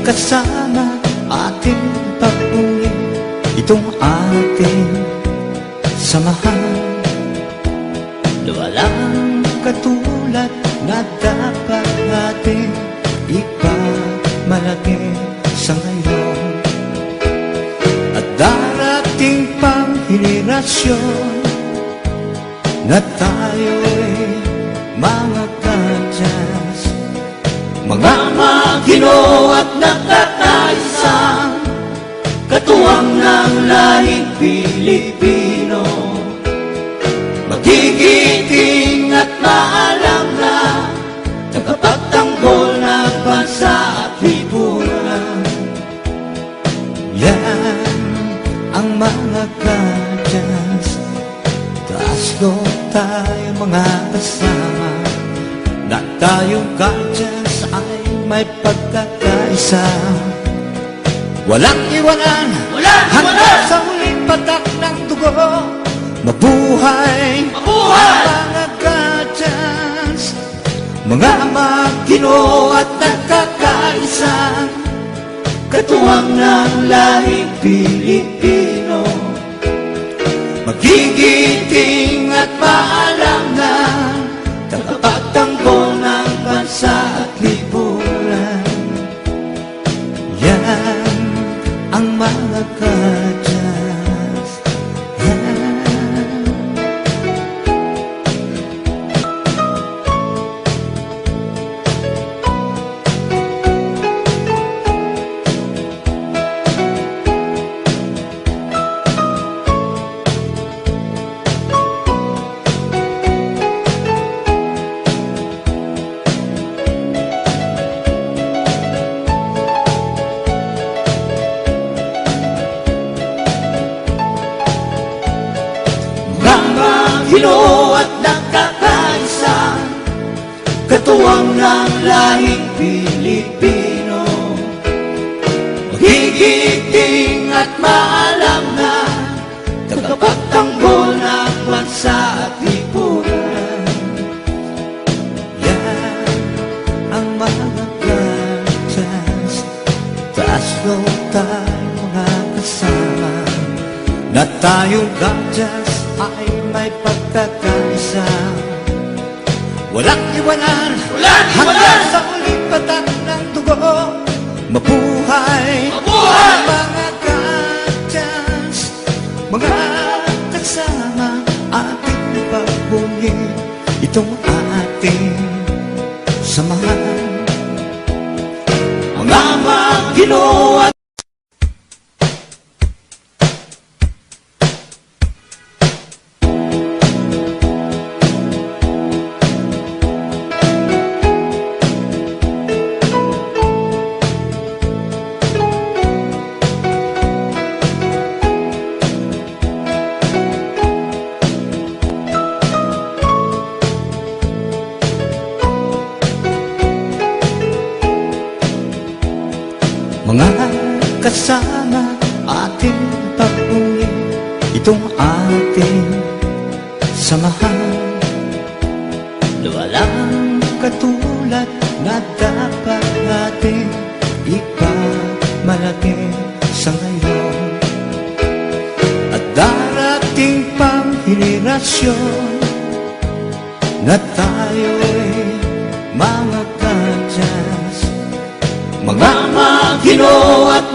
kasama ating pagpuli, itong ating samahan na walang katulad na dapat natin ipagmalaki sa ngayon. At darating pang henerasyon na tayo'y mga kadyas, mga magino at nakakaisang katuwang ng lahing Pilipino. Magigiting at maalam na tagapagtanggol ng bansa at lipunan. Yan ang mga kadyas, taas loob tayo mga kasama, na tayong kadyas ay may pagkakaisa. Walang iwanan hanggang sa huling patak ng dugo. Mabuhay, mabuhay ang mga kadyas, mga magino at nagkakaisa, katuwang ng lahing Pilipino. Magigiting at maalam na tagapagtanggol ng bansa at lipunan. Yan ang mga kadyas. Hino at nagkakaisa, katuwang ng lahing Pilipino. Magigiting at maalam na tagapagtanggol ng bansa at lipunan. Yan ang mga kadyas, taas loob tayo mga kasama, na tayong kadyas ay may pagkakaisa. Walang iwanan hanggang sa huling patak ng dugo. Mabuhay, mabuhay ang mga kadyas, mga kasama ating pagpuli, itong ating samahan. Mga magino at mga kasama ating pagpuli, itong ating samahan na walang katulad na dapat natin ipagmalaki sa ngayon. At darating pang henerasyon na tayo'y mga kadyas, mga magino at